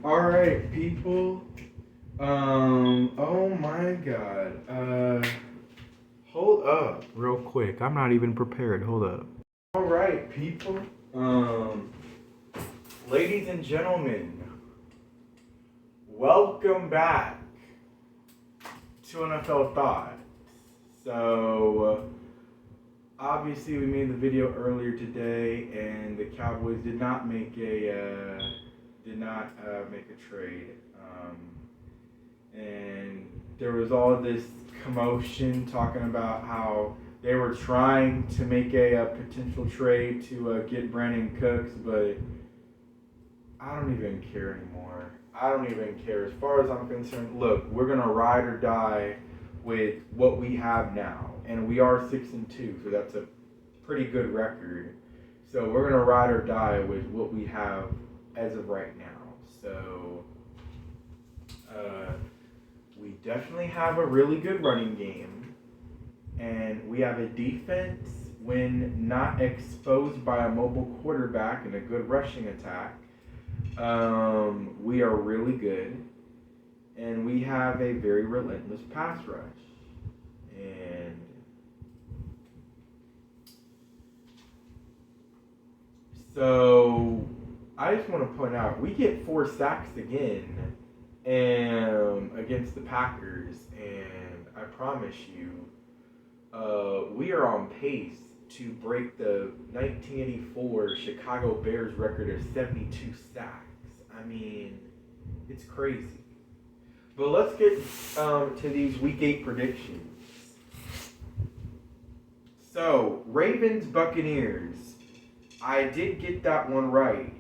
Alright, people. Oh my god. Hold up real quick. I'm not even prepared. Hold up. Alright, people. Ladies and gentlemen, welcome back to NFL Thoughts. So, obviously we made the video earlier today and the Cowboys did not make a trade, and there was all this commotion talking about how they were trying to make a potential trade to get Brandon Cooks, but I don't even care anymore. I don't even care. As far as I'm concerned, look, we're gonna ride or die with what we have now, and we are 6-2, so that's a pretty good record. So we're gonna ride or die with what we have as of right now. So we definitely have a really good running game, and we have a defense when not exposed by a mobile quarterback and a good rushing attack. We are really good, and we have a very relentless pass rush. And so I just want to point out, we get 4 sacks again against the Packers, and I promise you, we are on pace to break the 1984 Chicago Bears record of 72 sacks. I mean, it's crazy. But let's get to these Week 8 predictions. So, Ravens Buccaneers. I did get that one right.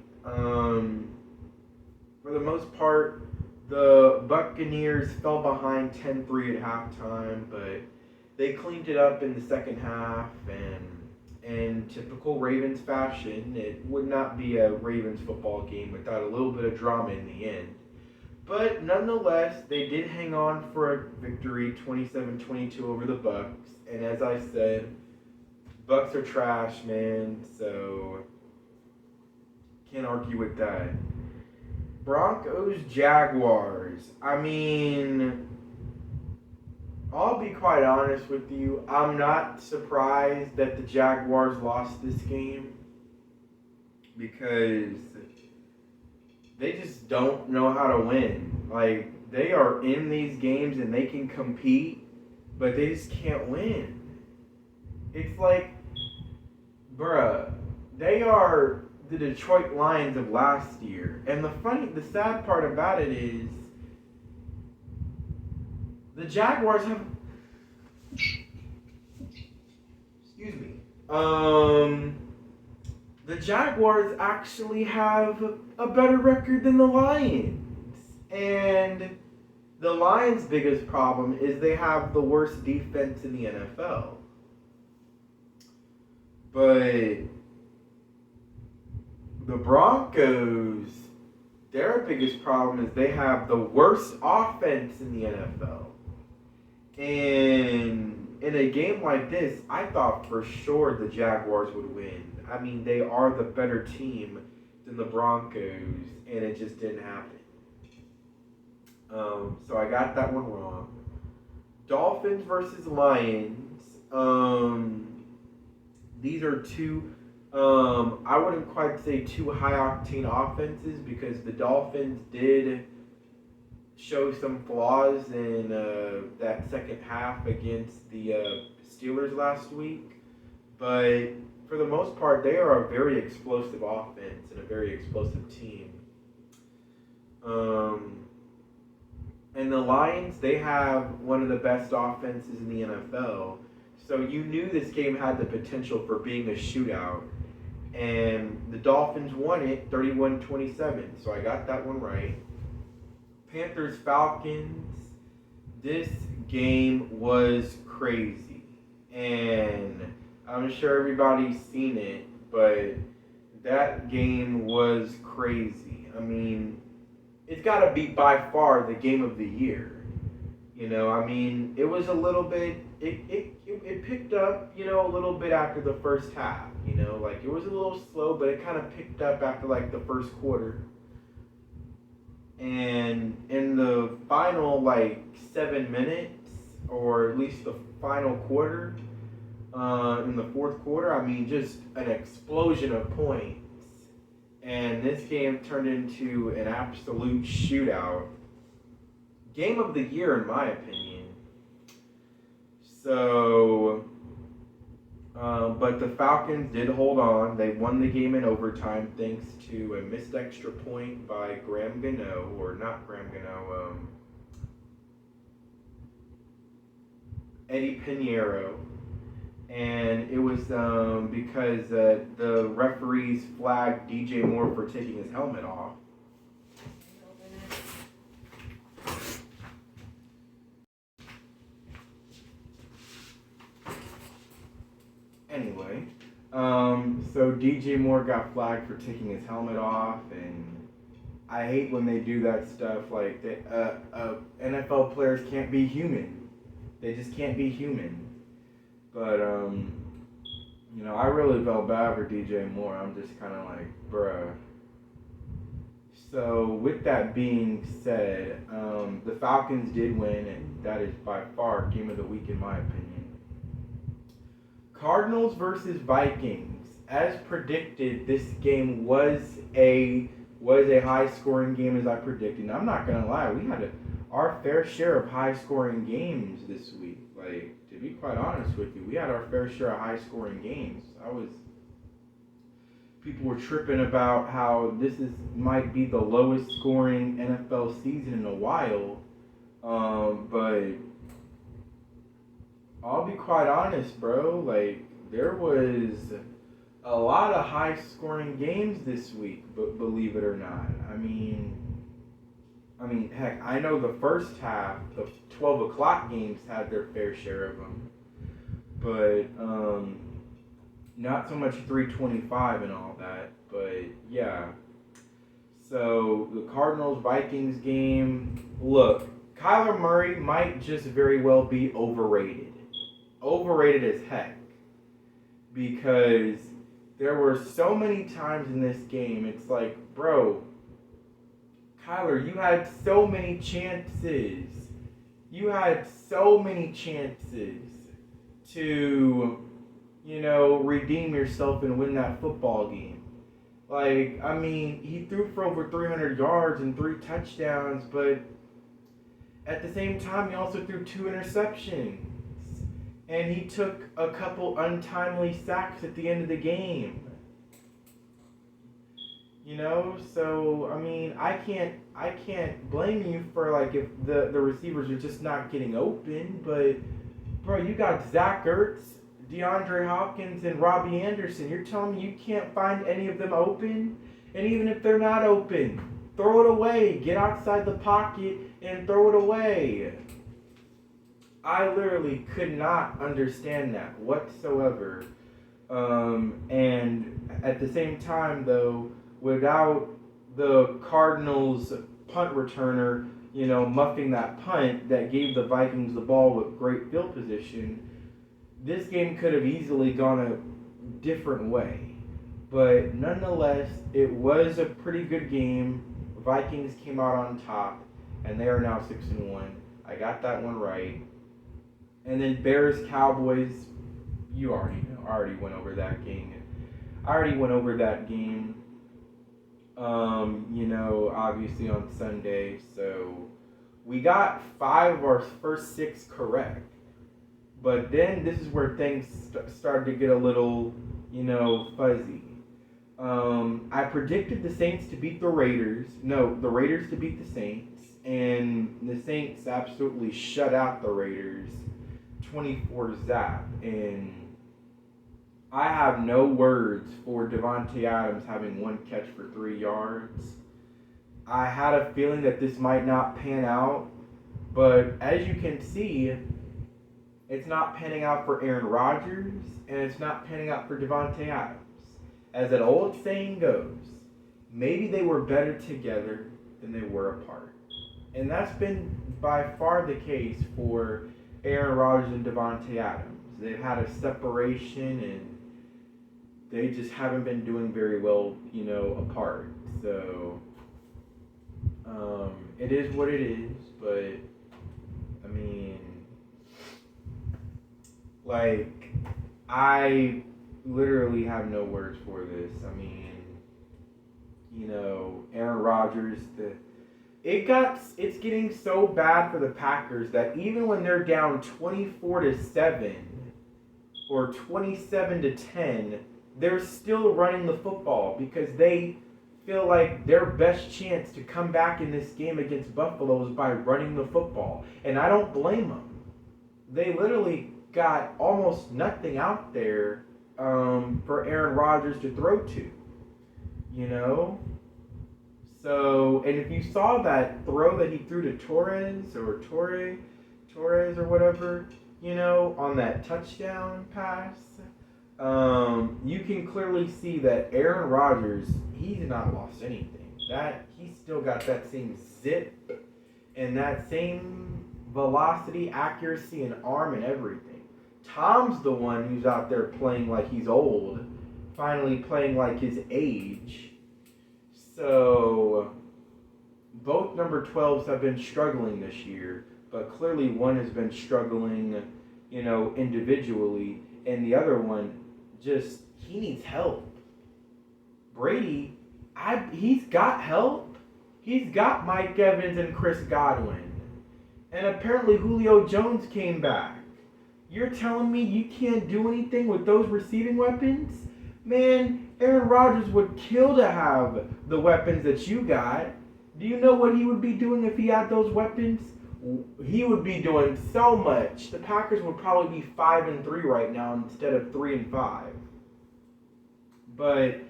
For the most part, the Buccaneers fell behind 10-3 at halftime, but they cleaned it up in the second half, and in typical Ravens fashion, it would not be a Ravens football game without a little bit of drama in the end. But nonetheless, they did hang on for a victory, 27-22 over the Bucs, and as I said, Bucs are trash, man, so can't argue with that. Broncos Jaguars. I mean, I'll be quite honest with you. I'm not surprised that the Jaguars lost this game because they just don't know how to win. Like, they are in these games and they can compete, but they just can't win. It's like, bruh, they are the Detroit Lions of last year. And the sad part about it is, the Jaguars have, excuse me, the Jaguars actually have a better record than the Lions. And the Lions' biggest problem is they have the worst defense in the NFL. But the Broncos, their biggest problem is they have the worst offense in the NFL. And in a game like this, I thought for sure the Jaguars would win. I mean, they are the better team than the Broncos, and it just didn't happen. So I got that one wrong. Dolphins versus Lions. These are two, I wouldn't quite say two high-octane offenses, because the Dolphins did show some flaws in that second half against the Steelers last week. But for the most part, they are a very explosive offense and a very explosive team. And the Lions, they have one of the best offenses in the NFL. So you knew this game had the potential for being a shootout. And the Dolphins won it 31-27. So I got that one right. Panthers Falcons. This game was crazy. And I'm sure everybody's seen it, but that game was crazy. I mean, it's got to be by far the game of the year. You know, I mean, it was a little bit, it picked up, you know, a little bit after the first half. You know, like, it was a little slow, but it kind of picked up after, like, the first quarter. And in the final, like, 7 minutes, or at least the final quarter, in the fourth quarter, I mean, just an explosion of points. And this game turned into an absolute shootout. Game of the year, in my opinion. So, but the Falcons did hold on. They won the game in overtime thanks to a missed extra point by Graham Gano, or not Graham Gano, Eddie Pinheiro. And it was because the referees flagged DJ Moore for taking his helmet off. Anyway, so DJ Moore got flagged for taking his helmet off, and I hate when they do that stuff. Like, NFL players can't be human. They just can't be human. But, I really felt bad for DJ Moore. I'm just kind of like, bruh. So, with that being said, the Falcons did win, and that is by far game of the week in my opinion. Cardinals versus Vikings. As predicted, this game was a high-scoring game as I predicted. And I'm not going to lie, we had our fair share of high-scoring games this week. Like, to be quite honest with you, we had our fair share of high-scoring games. People were tripping about how might be the lowest scoring NFL season in a while. But I'll be quite honest, bro. Like, there was a lot of high-scoring games this week, but believe it or not. I mean, heck, I know the first half, the 12 o'clock games had their fair share of them, but not so much 325 and all that. But yeah. So the Cardinals-Vikings game. Look, Kyler Murray might just very well be overrated. Overrated as heck, because there were so many times in this game, it's like, bro, Kyler, you had so many chances. You had so many chances to, redeem yourself and win that football game. Like, I mean, he threw for over 300 yards and 3 touchdowns, but at the same time, he also threw 2 interceptions. And he took a couple untimely sacks at the end of the game. So I mean, I can't blame you for, like, if the receivers are just not getting open. But bro, you got Zach Ertz, DeAndre Hopkins, and Robbie Anderson. You're telling me you can't find any of them open? And even if they're not open, throw it away. Get outside the pocket and throw it away. I literally could not understand that whatsoever. And at the same time, though, without the Cardinals punt returner, muffing that punt that gave the Vikings the ball with great field position, this game could have easily gone a different way. But nonetheless, it was a pretty good game. Vikings came out on top, and they are now 6-1. I got that one right. And then Bears Cowboys, you already know. I already went over that game. Obviously on Sunday. So we got 5 of our first 6 correct. But then this is where things started to get a little, fuzzy. I predicted the Saints to beat the Raiders. No, the Raiders to beat the Saints. And the Saints absolutely shut out the Raiders. 24-zap, and I have no words for Davante Adams having 1 catch for 3 yards. I had a feeling that this might not pan out, but as you can see, it's not panning out for Aaron Rodgers, and it's not panning out for Davante Adams. As that old saying goes, maybe they were better together than they were apart. And that's been by far the case for Aaron Rodgers and Davante Adams. They've had a separation, and they just haven't been doing very well, apart. So, it is what it is, but I mean, like, I literally have no words for this. I mean, Aaron Rodgers, it's getting so bad for the Packers that even when they're down 24-7 or 27-10, they're still running the football because they feel like their best chance to come back in this game against Buffalo is by running the football. And I don't blame them. They literally got almost nothing out there for Aaron Rodgers to throw to. So, and if you saw that throw that he threw to Torres or whatever, on that touchdown pass, you can clearly see that Aaron Rodgers, he's not lost anything. That he's still got that same zip and that same velocity, accuracy, and arm and everything. Tom's the one who's out there playing like he's old, finally playing like his age. So, both number 12s have been struggling this year, but clearly one has been struggling, individually, and the other one he needs help. Brady, he's got help. He's got Mike Evans and Chris Godwin. And apparently Julio Jones came back. You're telling me you can't do anything with those receiving weapons? Man, Aaron Rodgers would kill to have the weapons that you got. Do you know what he would be doing if he had those weapons? He would be doing so much. The Packers would probably be 5-3 right now instead of 3-5. But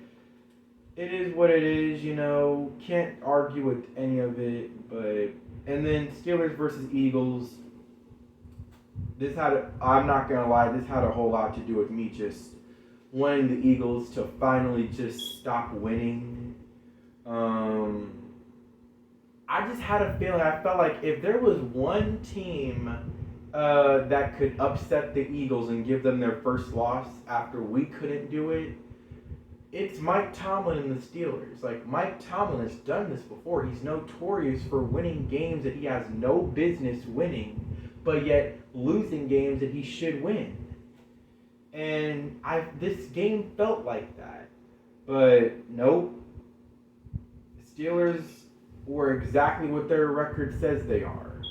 it is what it is, Can't argue with any of it. And then Steelers versus Eagles. I'm not gonna lie, this had a whole lot to do with me just wanting the Eagles to finally just stop winning. I just had a feeling, I felt like if there was one team that could upset the Eagles and give them their first loss after we couldn't do it, it's Mike Tomlin and the Steelers. Like, Mike Tomlin has done this before. He's notorious for winning games that he has no business winning, but yet losing games that he should win. And this game felt like that. But nope. Steelers were exactly what their record says they are.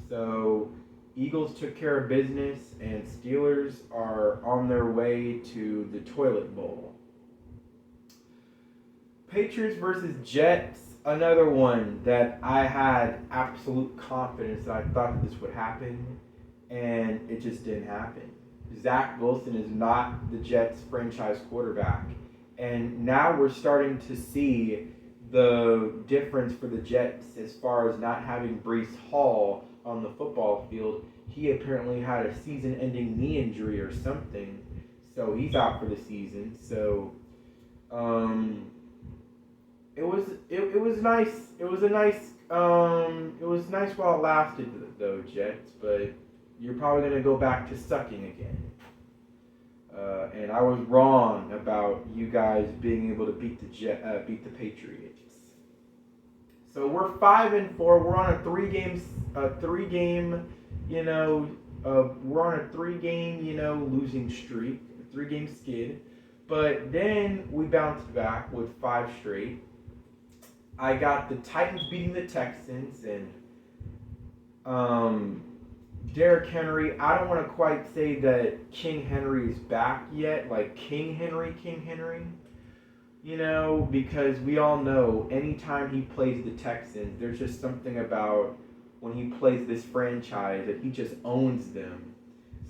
So Eagles took care of business, and Steelers are on their way to the toilet bowl. Patriots versus Jets, another one that I had absolute confidence that I thought that this would happen, and it just didn't happen. Zach Wilson is not the Jets franchise quarterback, and now we're starting to see the difference for the Jets as far as not having Breece Hall on the football field. He apparently had a season-ending knee injury or something, so he's out for the season. So, it was nice. It was nice while it lasted, though, Jets. But you're probably gonna go back to sucking again. And I was wrong about you guys being able to beat the Patriots. So we're 5-4. We're on a three-game, losing streak, a 3-game skid. But then we bounced back with 5 straight. I got the Titans beating the Texans, and Derrick Henry, I don't want to quite say that King Henry is back yet, like King Henry, because we all know anytime he plays the Texans, there's just something about when he plays this franchise that he just owns them.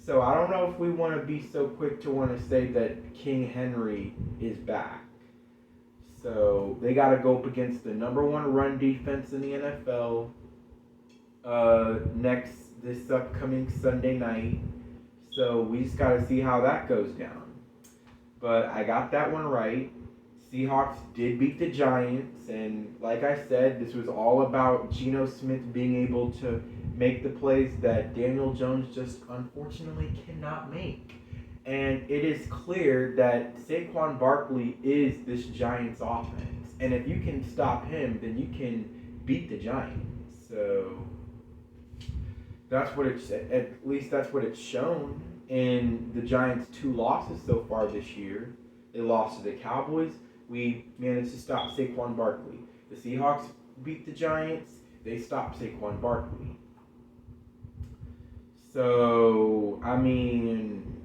So I don't know if we want to be so quick to want to say that King Henry is back. So they got to go up against the number 1 run defense in the NFL this upcoming Sunday night. So we just got to see how that goes down. But I got that one right. Seahawks did beat the Giants, and like I said, this was all about Geno Smith being able to make the plays that Daniel Jones just unfortunately cannot make. And it is clear that Saquon Barkley is this Giants offense. And if you can stop him, then you can beat the Giants. So that's what it's, at least that's what it's shown in the Giants' 2 losses so far this year. They lost to the Cowboys. We managed to stop Saquon Barkley. The Seahawks beat the Giants. They stopped Saquon Barkley. So, I mean,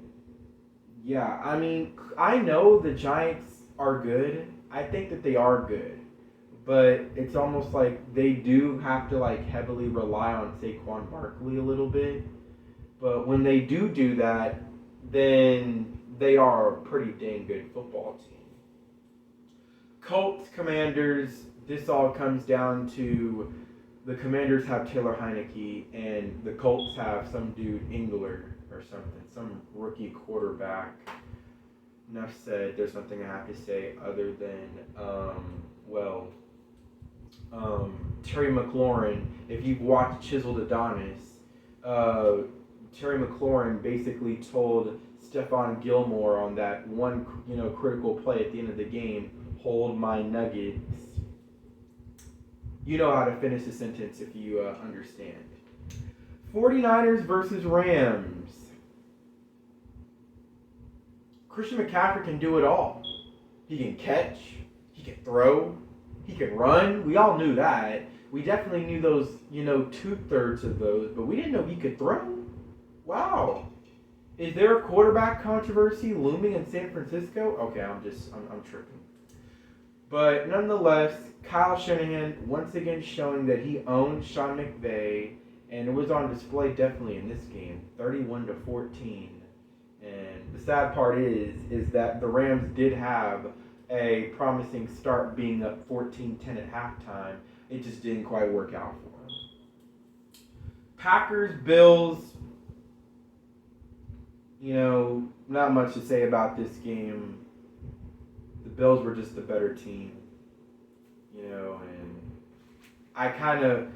yeah. I mean, I know the Giants are good. I think that they are good. But it's almost like they do have to like heavily rely on Saquon Barkley a little bit. But when they do that, then they are a pretty dang good football team. Colts, Commanders, this all comes down to the Commanders have Taylor Heineke and the Colts have some dude, Engler or something, some rookie quarterback. Enough said, there's nothing I have to say other than, Terry McLaurin, if you've watched Chiseled Adonis, Terry McLaurin basically told Stephon Gilmore on that one, critical play at the end of the game, hold my nuggets. You know how to finish the sentence if you understand. 49ers versus Rams. Christian McCaffrey can do it all. He can catch, he can throw, he can run. We all knew that. We definitely knew those, 2/3 of those, but we didn't know he could throw. Wow. Is there a quarterback controversy looming in San Francisco? Okay, I'm tripping. But nonetheless, Kyle Shanahan once again showing that he owns Sean McVay, and it was on display definitely in this game, 31-14. And the sad part is that the Rams did have a promising start, being up 14-10 at halftime. It just didn't quite work out for them. Packers, Bills. Not much to say about this game. The Bills were just the better team. And I kind of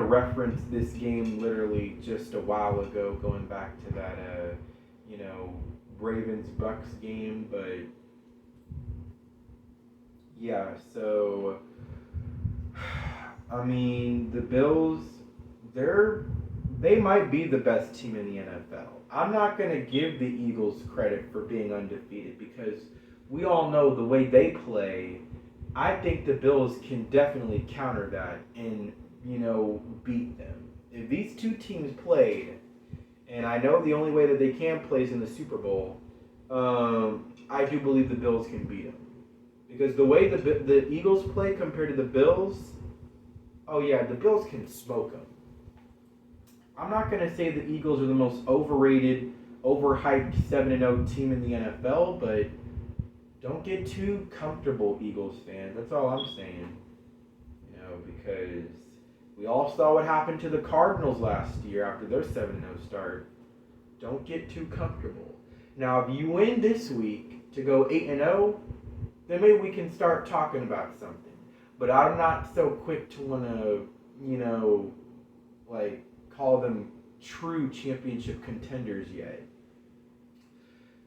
referenced this game literally just a while ago, going back to that, Ravens-Bucks game. But, yeah, so, I mean, the Bills, they might be the best team in the NFL. I'm not going to give the Eagles credit for being undefeated because we all know the way they play. I think the Bills can definitely counter that and, beat them. If these two teams played, and I know the only way that they can play is in the Super Bowl, I do believe the Bills can beat them. Because the way the Eagles play compared to the Bills, oh yeah, the Bills can smoke them. I'm not going to say the Eagles are the most overrated, overhyped 7-0 team in the NFL, but don't get too comfortable, Eagles fans. That's all I'm saying. Because we all saw what happened to the Cardinals last year after their 7-0 start. Don't get too comfortable. Now, if you win this week to go 8-0, then maybe we can start talking about something. But I'm not so quick to want to, call them true championship contenders yet.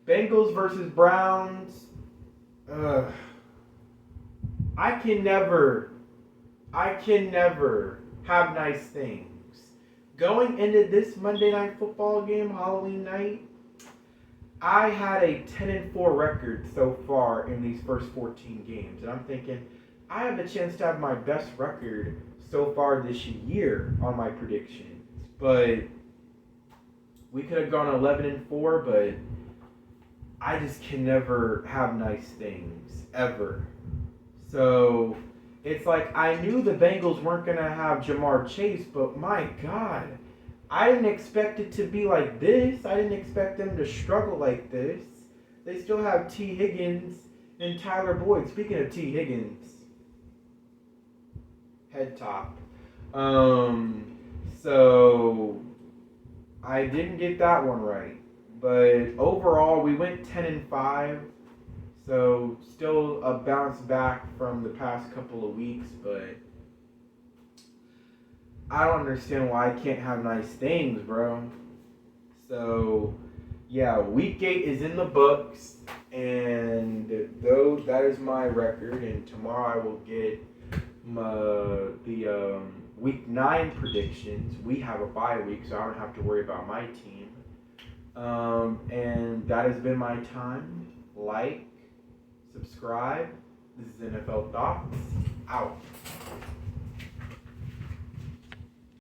Bengals versus Browns. I can never have nice things. Going into this Monday Night Football game, Halloween night, I had a 10-4 record so far in these first 14 games. And I'm thinking, I have a chance to have my best record so far this year on my predictions. But we could have gone 11-4, but I just can never have nice things, ever. So it's like I knew the Bengals weren't going to have Jamar Chase, but my God, I didn't expect it to be like this. I didn't expect them to struggle like this. They still have T. Higgins and Tyler Boyd. Speaking of T. Higgins, head top. So I didn't get that one right. But overall, we went 10-5. So still a bounce back from the past couple of weeks, but I don't understand why I can't have nice things, bro. So yeah, week 8 is in the books, and that is my record. And tomorrow I will get the week 9 predictions. We have a bye week, so I don't have to worry about my team. And that has been my time. Like, subscribe. This is NFL Thoughts. Out.